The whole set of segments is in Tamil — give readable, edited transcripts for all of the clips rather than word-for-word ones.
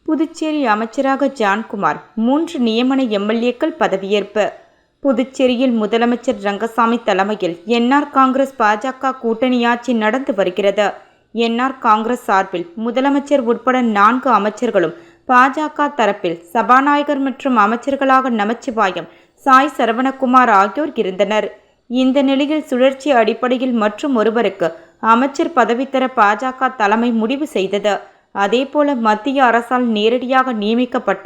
புதுச்சேரி அமைச்சராக ஜான்குமார் 3 நியமன எம்எல்ஏக்கள் பதவியேற்பு. புதுச்சேரியில் முதலமைச்சர் ரங்கசாமி தலைமையில் என்ஆர் காங்கிரஸ் பாஜக கூட்டணி ஆட்சி நடந்து வருகிறது. என்ஆர் காங்கிரஸ் சார்பில் முதலமைச்சர் உட்பட 4 அமைச்சர்களும், பாஜக தரப்பில் சபாநாயகர் மற்றும் அமைச்சர்களாக நமச்சிவாயம், சாய் சரவணகுமார் ஆகியோர் இருந்தனர். இந்த நிலையில் சுழற்சி அடிப்படையில் மற்றும் ஒருவருக்கு அமைச்சர் பதவி தர பாஜக தலைமை முடிவு செய்தது. அதேபோல மத்திய அரசால் நேரடியாக நியமிக்கப்பட்ட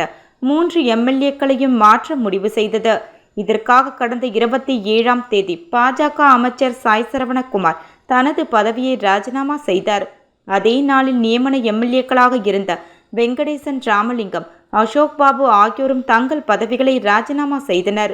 3 எம்எல்ஏக்களையும் மாற்ற முடிவு செய்தது. இதற்காக கடந்த 27ஆம் தேதி பாஜக அமைச்சர் சாய் சரவணகுமார் தனது பதவியை ராஜினாமா செய்தார். அதே நாளில் நியமன எம்எல்ஏக்களாக இருந்த வெங்கடேசன், ராமலிங்கம், அசோக் பாபு ஆகியோரும் தங்கள் பதவிகளை ராஜினாமா செய்தனர்.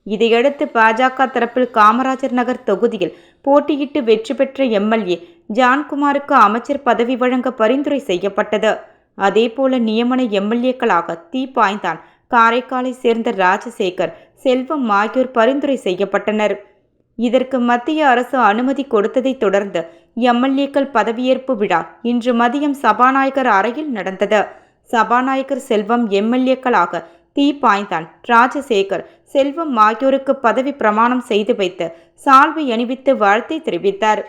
இதையடுத்து பாஜக தரப்பில் காமராஜர் நகர் தொகுதியில் போட்டியிட்டு வெற்றி பெற்ற எம்எல்ஏ ஜான்குமாருக்கு அமைச்சர் பதவி வழங்க பரிந்துரை செய்யப்பட்டது. அதேபோல நியமன எம்எல்ஏக்களாக தீப்பாய்ந்தான், காரைக்காலை சேர்ந்த ராஜசேகர், செல்வம் ஆகியோர் பரிந்துரை செய்யப்பட்டனர். இதற்கு மத்திய அரசு அனுமதி கொடுத்ததை தொடர்ந்து எம்எல்ஏக்கள் பதவியேற்பு விழா இன்று மதியம் சபாநாயகர் அறையில் நடந்தது. சபாநாயகர் செல்வம் எம்எல்ஏக்களாக தீப்பாய்ந்தான், ராஜசேகர், செல்வம் ஆகியோருக்கு பதவி பிரமாணம் செய்து வைத்து சால்வை அணிவித்து வாழ்த்தை தெரிவித்தார்.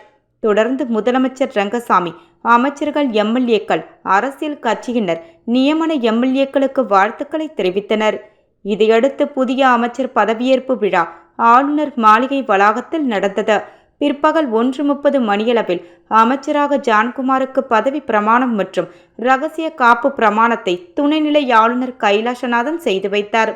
தொடர்ந்து முதலமைச்சர் ரங்கசாமி, அமைச்சர்கள், எம்எல்ஏக்கள், அரசியல் கட்சியினர் நியமன எம்எல்ஏக்களுக்கு வாழ்த்துக்களை தெரிவித்தனர். இதையடுத்து புதிய அமைச்சர் பதவியேற்பு விழா ஆளுநர் மாளிகை வளாகத்தில் நடந்தது. பிற்பகல் 1:30 மணியளவில் அமைச்சராக ஜான்குமாருக்கு பதவி பிரமாணம் மற்றும் இரகசிய காப்பு பிரமாணத்தை துணைநிலை ஆளுநர் கைலாசநாதன் செய்து வைத்தார்.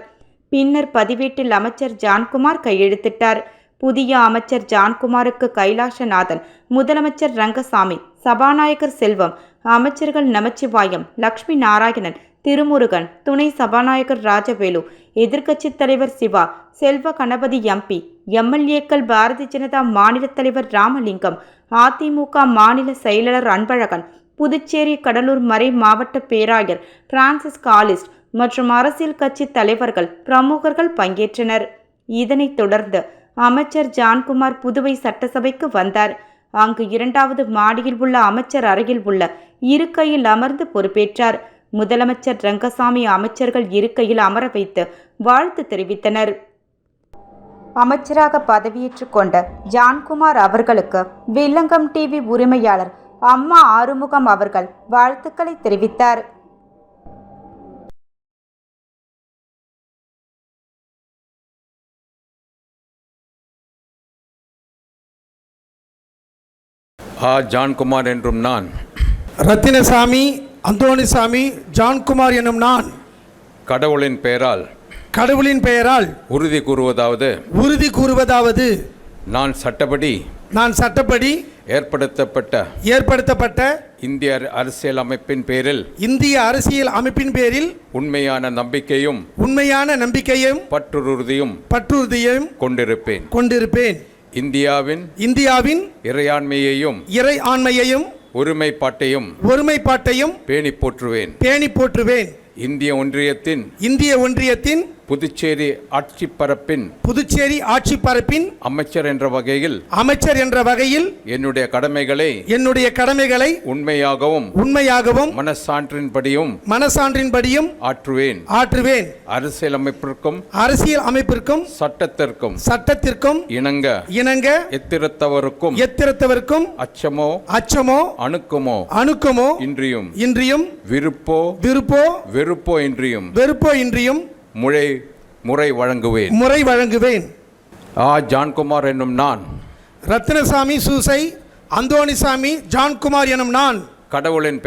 பின்னர் பதிவேட்டில் அமைச்சர் ஜான்குமார் கையெழுத்திட்டார். புதிய அமைச்சர் ஜான்குமாருக்கு கைலாசநாதன், முதலமைச்சர் ரங்கசாமி, சபாநாயகர் செல்வம், அமைச்சர்கள் நமச்சிவாயம், லட்சுமி நாராயணன், திருமுருகன், துணை சபாநாயகர் ராஜவேலு, எதிர்க்கட்சித் தலைவர் சிவா, செல்வ கணபதி எம்பி, எம்எல்ஏக்கள் பாரதிய ஜனதா மாநில தலைவர் ராமலிங்கம், அதிமுக மாநில செயலாளர் அன்பழகன், புதுச்சேரி கடலூர் மறை மாவட்ட பேராயர் பிரான்சிஸ் காலிஸ்ட் மற்றும் அரசியல் கட்சி தலைவர்கள், பிரமுகர்கள் பங்கேற்றனர். இதனைத் தொடர்ந்து அமைச்சர் ஜான்குமார் புதுவை சட்டசபைக்கு வந்தார். அங்கு 2வது மாடியில் உள்ள அமைச்சர் அறையில் உள்ள இருக்கையில் அமர்ந்து பொறுப்பேற்றார். முதலமைச்சர் ரங்கசாமி அமைச்சர்கள் இருக்கையில் அமர வைத்து வாழ்த்து தெரிவித்தனர். அமைச்சராக பதவியேற்றுக் கொண்ட ஜான்குமார் அவர்களுக்கு வில்லங்கம் டிவி உரிமையாளர் அம்மா ஆறுமுகம் அவர்கள் வாழ்த்துக்களை தெரிவித்தார். ஜான்குமார் என்றும் நான், ரத்தினசாமி, அந்தோணிசாமி, ஜான்குமார் எனும் நான், கடவுளின் பெயரால் உறுதி கூறுவதாவது நான் சட்டப்படி ஏற்படுத்தப்பட்ட இந்திய அரசியல் அமைப்பின் பேரில் உண்மையான நம்பிக்கையும் பற்றுறுதியும் கொண்டிருப்பேன். இந்தியாவின் இறையாண்மையையும் ஒருமைப்பாட்டையும் பேணி போற்றுவேன். இந்திய ஒன்றியத்தின் புதுச்சேரி ஆட்சி பரப்பின் அமைச்சர் என்ற வகையில் என்னுடைய கடமைகளை உண்மையாகவும் மனசான்றின்படியும் ஆற்றுவேன். அரசியல் அமைப்பிற்கும் சட்டத்திற்கும் இணங்க எத்திரத்தவருக்கும் அச்சமோ அணுக்கமோ இன்றியும் வெறுப்போ இன்றியும் முறை வழங்குவேன். ஜான்குமார் என்னும் நான், ரத்தினசாமி சூசை, அந்தோணிசாமி, ஜான்குமார் எனும் நான், கடவுளின்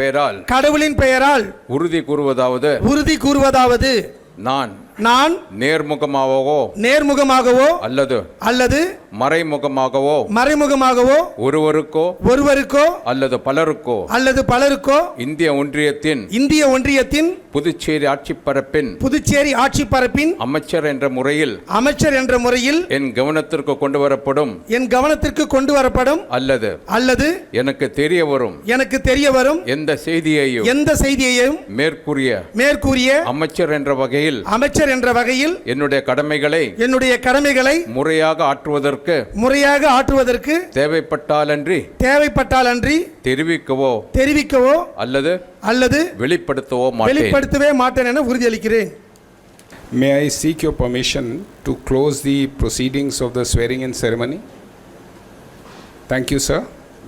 பெயரால் உறுதி கூறுவதாவது நான் நேர்முகமாகவோ அல்லது மறைமுகமாகவோ ஒருவருக்கோ அல்லது பலருக்கோ இந்திய ஒன்றியத்தின் புதுச்சேரி ஆட்சி பரப்பின் அமைச்சர் என்ற முறையில் என் கவனத்திற்கு கொண்டு வரப்படும் அல்லது எனக்கு தெரிய வரும் எந்த செய்தியையும் மேற்கூறிய அமைச்சர் என்ற அமைச்சர் என்ற வகையில் என்னுடைய கடமைகளை முறையாக ஆற்றுவதற்கு தேவைப்பட்டாலன்றி தெரிவிக்கவோ அல்லது வெளிப்படுத்தவே மாட்டேன் என உறுதியளிக்கிறேன். May I seek your permission to close the proceedings of the swearing-in ceremony? Thank you, sir.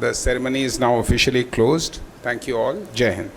The ceremony is now officially closed. Thank you all. Jai Hind.